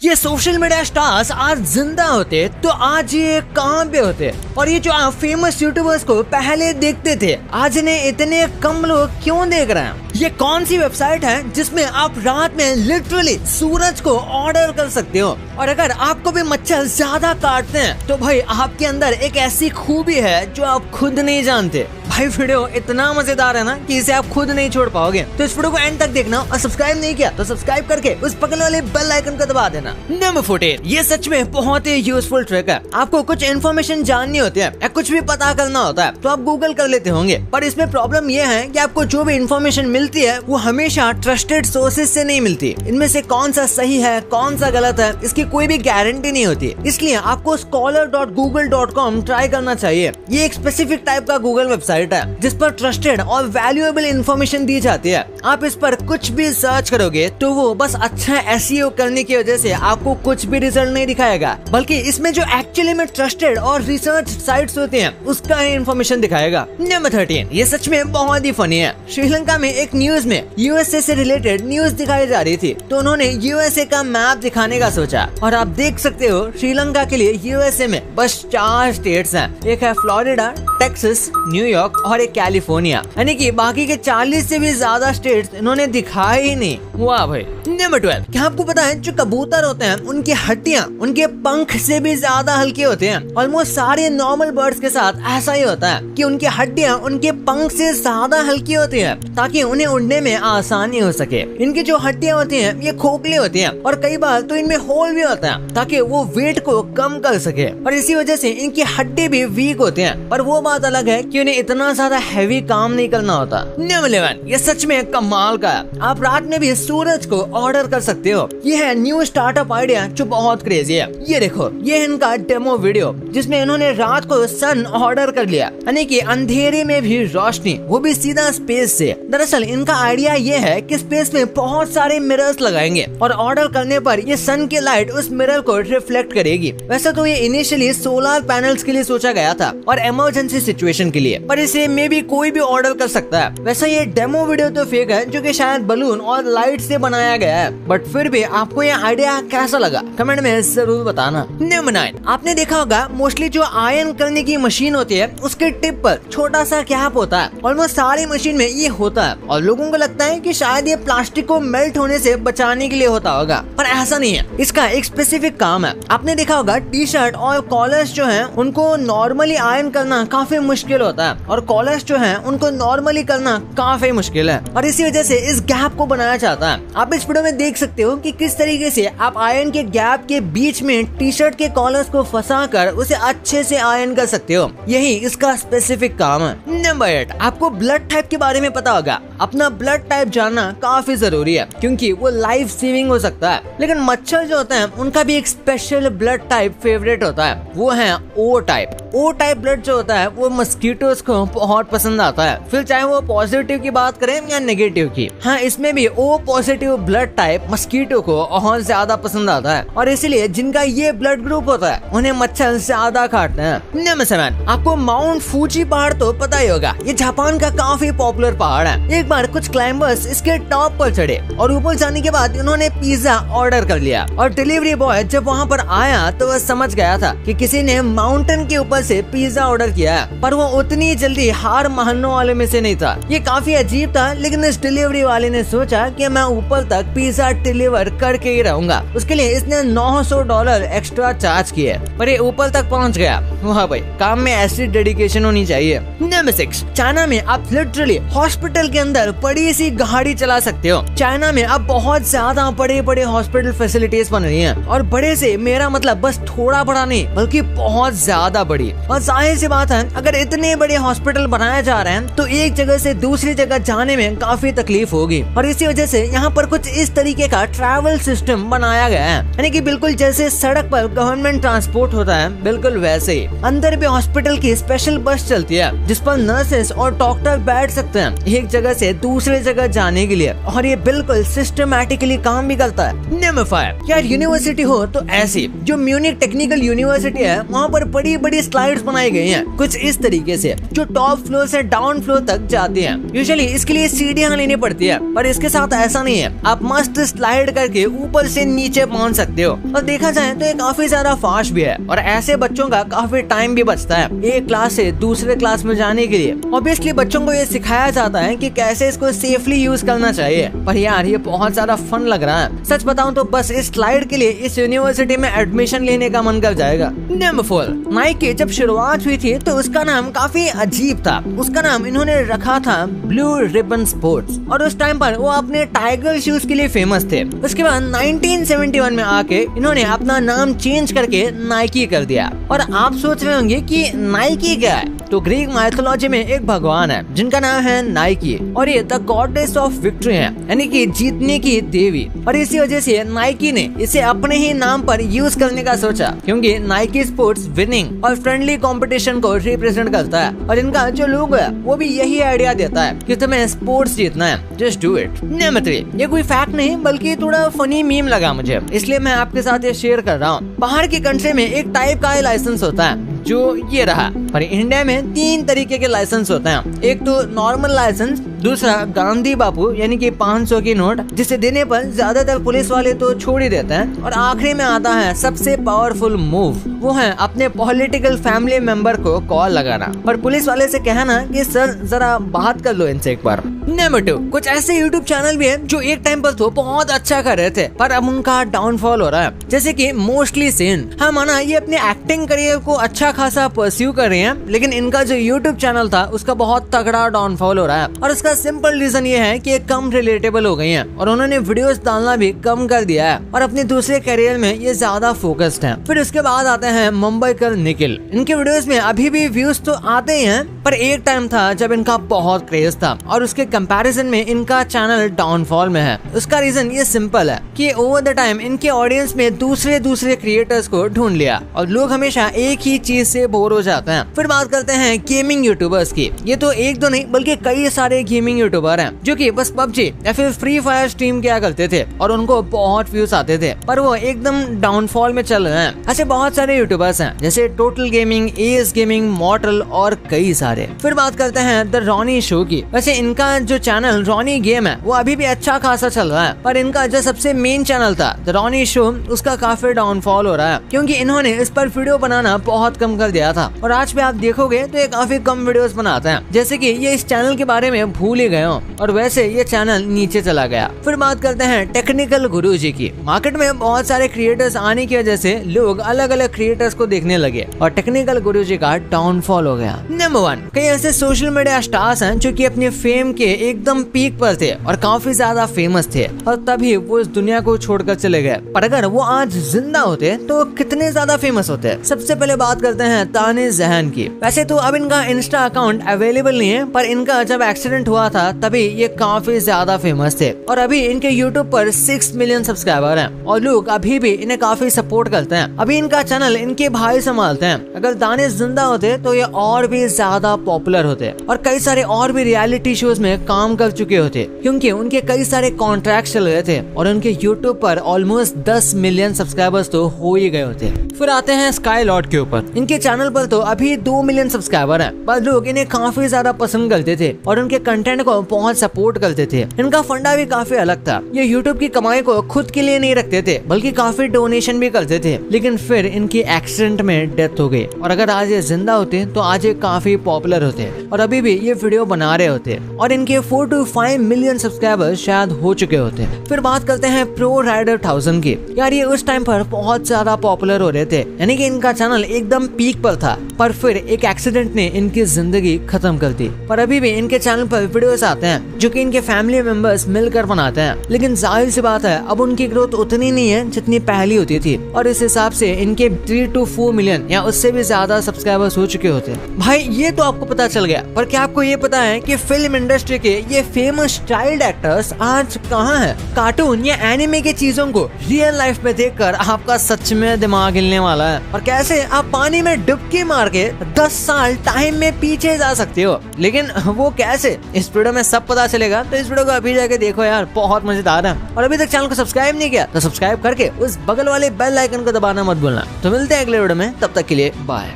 ये social media stars आज जिंदा होते तो आज ये कहाँ पे होते, और ये जो आप फेमस यूट्यूबर्स को पहले देखते थे आज इन्हें इतने कम लोग क्यों देख रहे हैं। ये कौन सी वेबसाइट है जिसमें आप रात में लिटरली सूरज को ऑर्डर कर सकते हो, और अगर आपको भी मच्छर ज्यादा काटते हैं तो भाई आपके अंदर एक ऐसी खूबी है जो आप खुद नहीं जानते। भाई वीडियो इतना मजेदार है ना कि इसे आप खुद नहीं छोड़ पाओगे, तो इस वीडियो को एंड तक देखना, और सब्सक्राइब नहीं किया तो सब्सक्राइब करके उस बगल वाले बेल आइकन को दबा देना। नंबर 14, ये सच में बहुत ही यूजफुल ट्रिक है। आपको कुछ इन्फॉर्मेशन जाननी होती है या कुछ भी पता करना होता है तो आप गूगल कर लेते होंगे, पर इसमें प्रॉब्लम ये है कि आपको जो भी इन्फॉर्मेशन मिलती है वो हमेशा ट्रस्टेड सोर्सेज से नहीं मिलती। इनमें से कौन सा सही है कौन सा गलत है इसकी कोई भी गारंटी नहीं होती, इसलिए आपको scholar.google.com ट्राई करना चाहिए। ये एक स्पेसिफिक टाइप का गूगल वेबसाइट है जिस पर ट्रस्टेड और वैल्यूएबल इन्फॉर्मेशन दी जाती है। आप इस पर कुछ भी सर्च करोगे तो वो बस अच्छा एसईओ करने की वजह से आपको कुछ भी रिजल्ट नहीं दिखाएगा, बल्कि इसमें जो एक्चुअली में ट्रस्टेड और रिसर्च साइट्स होती हैं उसका ही इन्फॉर्मेशन दिखाएगा। नंबर 13, ये सच में बहुत ही फनी है। श्रीलंका में एक न्यूज में यूएसए से रिलेटेड न्यूज दिखाई जा रही थी, तो उन्होंने यूएसए का मैप दिखाने का सोचा, और आप देख सकते हो श्रीलंका के लिए यूएसए में बस 4 स्टेट्स हैं। एक है फ्लोरिडा, टेक्सास, न्यूयॉर्क और एक कैलिफोर्निया, यानी कि बाकी के 40 से भी ज्यादा स्टेट्स इन्होंने दिखाए ही नहीं। वाह भाई। नंबर 12, क्या आपको पता है जो कबूतर होते हैं उनकी हड्डियां उनके पंख से भी ज्यादा हल्की होती हैं। ऑलमोस्ट सारे नॉर्मल बर्ड्स के साथ ऐसा ही होता है कि उनकी हड्डियां उनके पंख से ज्यादा हल्की होती है ताकि उन्हें उड़ने में आसानी हो सके। इनकी जो हड्डियां होती हैं ये खोखली होती हैं, और कई बार तो इनमें होल भी होता है ताकि वो वेट को कम कर सके, और इसी वजह से इनकी हड्डी भी वीक होती हैं। पर वो बात अलग है कि उन्हें इतना ज्यादा हैवी काम नहीं करना होता। नंबर 11, ये सच में कमाल का है। आप रात में भी सूरज को ऑर्डर कर सकते हो। ये है न्यू स्टार्टअप आइडिया जो बहुत क्रेजी है। ये देखो, ये है इनका डेमो वीडियो जिसमें इन्होंने रात को सन ऑर्डर कर लिया, यानी कि अंधेरे में भी रोशनी, वो भी सीधा स्पेस से। दरअसल इनका आइडिया ये है कि स्पेस में बहुत सारे मिरर्स लगाएंगे और ऑर्डर करने पर ये सन की लाइट उस मिरर को रिफ्लेक्ट करेगी। वैसे तो ये इनिशियली सोलर पैनल्स के लिए सोचा गया था और इमरजेंसी सिचुएशन के लिए, पर इसे मे भी कोई भी ऑर्डर कर सकता है। वैसे ये डेमो वीडियो तो फेक है, जो कि शायद बलून और लाइट से बनाया गया है, बट फिर भी आपको ये आइडिया कैसा लगा कमेंट में जरूर बताना। नंबर 9, आपने देखा होगा मोस्टली जो आयरन करने की मशीन होती है उसके टिप पर छोटा सा कैप होता है। ऑलमोस्ट सारी मशीन में ये होता है, और लोगों को लगता है कि शायद ये प्लास्टिक को मेल्ट होने से बचाने के लिए होता होगा, पर ऐसा नहीं है। इसका एक स्पेसिफिक काम है। आपने देखा होगा टी शर्ट और कॉलर्स जो हैं उनको नॉर्मली आयरन करना काफी मुश्किल होता है, और कॉलर्स जो हैं उनको नॉर्मली करना काफी मुश्किल है, और इसी वजह से इस गैप को बनाया जाता है। आप इस वीडियो में देख सकते हो कि किस तरीके से आप आयरन के गैप के बीच में टी शर्ट के कॉलर्स को फंसा कर उसे अच्छे से आयरन कर सकते हो। यही इसका स्पेसिफिक काम है। नंबर 8, आपको ब्लड टाइप के बारे में पता होगा। अपना ब्लड टाइप जानना काफी जरूरी है क्योंकि वो लाइफ सेविंग हो सकता है। लेकिन मच्छर जो होते हैं उनका भी एक स्पेशल ब्लड टाइप फेवरेट होता है, वो है ओ टाइप। ओ टाइप ब्लड जो होता है वो मस्कीटोज को बहुत पसंद आता है, फिर चाहे वो पॉजिटिव की बात करें या नेगेटिव की। हाँ, इसमें भी O positive blood type mosquito को बहुत ज्यादा पसंद आता है, और इसीलिए जिनका ये ब्लड ग्रुप होता है उन्हें मच्छर ज्यादा काटते हैं। नंबर 7, आपको माउंट फूजी पहाड़ तो पता ही होगा। ये जापान का काफी पॉपुलर पहाड़ है। एक बार कुछ क्लाइंबर्स इसके टॉप पर चढ़े और ऊपर जाने के बाद उन्होंने पिज्जा ऑर्डर कर लिया, और डिलीवरी बॉय जब वहाँ पर आया तो वह समझ गया था कि किसी ने माउंटेन के ऊपर से पिज्जा ऑर्डर किया है, पर वो उतनी जल्दी हार मानने वाले में से नहीं था। ये काफी अजीब था, लेकिन इस डिलीवरी वाले ने सोचा कि मैं ऊपर तक पिज्जा डिलीवर करके ही रहूंगा। उसके लिए इसने $900 एक्स्ट्रा चार्ज किए, पर ये ऊपर तक पहुंच गया। वाह भाई, काम में ऐसी डेडिकेशन होनी चाहिए। नंबर 6, चाइना में आप लिटरली हॉस्पिटल के अंदर बड़ी सी गाड़ी चला सकते हो। चाइना में अब बहुत ज्यादा बड़े बड़े हॉस्पिटल फैसिलिटीज बन रही हैं, और बड़े से मेरा मतलब बस थोड़ा बड़ा नहीं बल्कि बहुत ज्यादा बड़ी। और जाहिर सी बात है, अगर इतने बड़े हॉस्पिटल बनाए जा रहे हैं तो एक जगह से दूसरी जगह जाने में काफी तकलीफ होगी, और इसी वजह से यहाँ पर कुछ इस तरीके का ट्रैवल सिस्टम बनाया गया है, यानी कि बिल्कुल जैसे सड़क पर गवर्नमेंट ट्रांसपोर्ट होता है बिल्कुल वैसे ही अंदर भी हॉस्पिटल की स्पेशल बस चलती है जिस पर नर्सेस और डॉक्टर बैठ सकते हैं एक जगह से से दूसरे जगह जाने के लिए, और ये बिल्कुल सिस्टमैटिकली काम भी करता है। नंबर 5, यार यूनिवर्सिटी हो तो ऐसी, जो म्यूनिक टेक्निकल यूनिवर्सिटी है वहाँ पर बड़ी बड़ी स्लाइड्स बनाई गई हैं, कुछ इस तरीके से, जो टॉप फ्लोर से डाउन फ्लोर तक जाती हैं। यूजुअली इसके लिए सीढ़ियाँ लेनी पड़ती है, पर इसके साथ ऐसा नहीं है, आप मस्त स्लाइड करके ऊपर से नीचे पहुँच सकते हो। और देखा जाए तो ये काफी ज्यादा फास्ट भी है, और ऐसे बच्चों का काफी टाइम भी बचता है एक क्लास से दूसरे क्लास में जाने के लिए। ऑब्वियसली बच्चों को ये सिखाया जाता है कि कैसे इसको सेफली यूज करना चाहिए। पर यार ये बहुत ज्यादा फन लग रहा है, सच बताऊं तो बस इस स्लाइड के लिए इस यूनिवर्सिटी में एडमिशन लेने का मन कर जाएगा। नंबर 4, नाइकी जब शुरुआत हुई थी तो उसका नाम काफी अजीब था। उसका नाम इन्होंने रखा था ब्लू रिबन स्पोर्ट्स, और उस टाइम पर वो अपने टाइगर शूज के लिए फेमस थे। उसके बाद 1971 में आके इन्होंने अपना नाम चेंज करके नाइकी कर दिया। और आप सोच रहे होंगे कि नाइकी क्या है, तो ग्रीक माइथोलॉजी में एक भगवान है जिनका नाम है नाइकी, और ये द गॉडेस ऑफ विक्ट्री है, यानी कि जीतने की देवी। और इसी वजह से नाइकी ने इसे अपने ही नाम पर यूज करने का सोचा, क्योंकि नाइकी स्पोर्ट्स विनिंग और फ्रेंडली कंपटीशन को रिप्रेजेंट करता है, और इनका जो लोगो है वो भी यही आइडिया देता है कि तुम्हें स्पोर्ट्स जीतना है, जस्ट डू इट। नंबर 3, ये कोई फैक्ट नहीं बल्कि थोड़ा फनी मीम लगा मुझे, इसलिए मैं आपके साथ ये शेयर कर रहा हूँ। बाहर की कंट्री में एक टाइप का लाइसेंस होता है जो ये रहा, पर इंडिया में 3 तरीके के लाइसेंस होते हैं। एक तो नॉर्मल लाइसेंस, दूसरा गांधी बापू यानी कि 500 की नोट, जिसे देने पर ज्यादातर पुलिस वाले तो छोड़ ही देते हैं, और आखिरी में आता है सबसे पावरफुल मूव, वो है अपने पॉलिटिकल फैमिली मेंबर को कॉल लगाना और पुलिस वाले से कहना कि सर जरा बात कर लो इनसे एक बार। नंबर 2, कुछ ऐसे यूट्यूब चैनल भी हैं जो एक टाइम पर तो बहुत अच्छा कर रहे थे, पर अब उनका डाउनफॉल हो रहा है, जैसे कि मोस्टली सेन। हाँ माना ये अपने एक्टिंग करियर को अच्छा खासा परस्यू कर रहे हैं, लेकिन इनका जो यूट्यूब चैनल था उसका बहुत तगड़ा डाउनफॉल हो रहा है, और इसका सिंपल रीजन ये है कि ये कम रिलेटेबल हो गई हैं, और उन्होंने वीडियोस डालना भी कम कर दिया है, और अपने दूसरे करियर में ये ज्यादा फोकस्ड हैं। फिर उसके बाद आते हैं मुंबईकर निखिल। इनके वीडियोस में अभी भी व्यूज तो आते ही हैं, पर एक टाइम था जब इनका बहुत क्रेज था, और उसके कंपैरिजन में इनका चैनल डाउनफॉल में है। उसका रीजन ये सिंपल है कि ओवर द टाइम इनके ऑडियंस में दूसरे क्रिएटर्स को ढूंढ लिया, और लोग हमेशा एक ही चीज से बोर हो जाते हैं। फिर बात करते हैं गेमिंग यूट्यूबर्स की। ये तो एक दो नहीं बल्कि कई सारे गेमिंग यूट्यूबर हैं जो कि बस पबजी या फिर फ्री फायर स्ट्रीम किया करते थे, और उनको बहुत व्यूज आते थे, पर वो एकदम डाउनफॉल में चल रहे हैं। ऐसे बहुत सारे यूट्यूबर्स हैं जैसे टोटल गेमिंग, एस गेमिंग, मॉर्टल और कई सारे। फिर बात करते हैं द रॉनी शो की। वैसे इनका जो चैनल रॉनी गेम है वो अभी भी अच्छा खासा चल रहा है, पर इनका जो सबसे मेन चैनल था द रॉनी शो, उसका काफी डाउनफॉल हो रहा है, क्योंकि इन्होंने इस पर वीडियो बनाना बहुत कम कर दिया था, और आज भी आप देखोगे तो ये काफी कम वीडियोस बनाते हैं, जैसे कि ये इस चैनल के बारे में भूल ही गए हो, और वैसे ये चैनल नीचे चला गया। फिर बात करते हैं टेक्निकल गुरुजी की। मार्केट में बहुत सारे क्रिएटर्स आने की वजह से लोग अलग अलग क्रिएटर्स को देखने लगे, और टेक्निकल गुरुजी का डाउनफॉल हो गया। नंबर 1, कई ऐसे सोशल मीडिया स्टार्स हैं जो कि अपने फेम के एकदम पीक पर थे और काफी ज्यादा फेमस थे, और तभी वो इस दुनिया को छोड़कर चले गए, पर अगर वो आज जिंदा होते तो कितने ज्यादा फेमस होते। सबसे पहले बात करते हैं तानिश जहान की। वैसे तो अब इनका इंस्टा अकाउंट अवेलेबल नहीं है, पर इनका जब एक्सीडेंट हुआ था तभी ये काफी ज्यादा फेमस थे, और अभी इनके यूट्यूब पर 6 मिलियन सब्सक्राइबर हैं, और लोग अभी भी इन्हें काफी सपोर्ट करते हैं। अभी इनका चैनल इनके भाई संभालते हैं। अगर दानिश जिंदा होते तो ये और भी ज्यादा पॉपुलर होते, और कई सारे और भी रियलिटी शोज में काम कर चुके होते, क्योंकि उनके कई सारे कॉन्ट्रैक्ट चल रहे थे, और उनके यूट्यूब पर ऑलमोस्ट 10 मिलियन सब्सक्राइबर्स तो हो ही गए होते। फिर आते हैं स्काई लॉर्ड के ऊपर। इनके चैनल पर तो अभी 2 मिलियन सब्सक्राइबर हैं, पर लोग इन्हें काफी ज्यादा पसंद करते थे, और उनके कंटेंट को बहुत सपोर्ट करते थे। इनका फंडा भी काफी अलग था। ये यूट्यूब की कमाई को खुद के लिए नहीं रखते थे, बल्कि काफी डोनेशन भी करते थे, लेकिन फिर इनकी एक्सीडेंट में डेथ हो गई, और अगर आज ये जिंदा होते तो आज ये काफी पॉपुलर होते, और अभी भी ये वीडियो बना रहे होते, और इनके 4 to 5 मिलियन सब्सक्राइबर शायद हो चुके होते। फिर बात करते हैं प्रो राइडर 1000 की। यार ये उस टाइम पर बहुत ज्यादा पॉपुलर हो रहे थे, यानी कि इनका चैनल एकदम पीक पर था, पर फिर एक एक्सीडेंट ने इनकी जिंदगी खत्म कर दी। पर अभी भी इनके चैनल पर वीडियोस आते हैं जो कि इनके फैमिली मेंबर्स मिलकर बनाते हैं, लेकिन जाहिर सी बात है अब उनकी ग्रोथ उतनी नहीं है जितनी पहली होती थी, और इस हिसाब से इनके 3 to 4 मिलियन या उससे भी ज्यादा सब्सक्राइबर्स हो चुके होते। भाई ये तो आपको पता चल गया, पर क्या आपको ये पता है कि फिल्म इंडस्ट्री के ये फेमस चाइल्ड एक्टर्स आज कहाँ हैं? कार्टून या एनिमे की चीजों को रियल लाइफ में देखकर आपका सच में दिमाग हिलने वाला है, और कैसे आप पानी में डुबकी मार के 10 साल टाइम में पीछे जा सकते हो। लेकिन वो कैसे, इस वीडियो में सब पता चलेगा। तो इस वीडियो को अभी जाके देखो यार, बहुत मजेदार है। और अभी तक चैनल को सब्सक्राइब नहीं किया तो सब्सक्राइब करके उस बगल वाले बेल आइकन को दबाना मत भूलना। तो मिलते हैं अगले वीडियो में, तब तक के लिए बाय।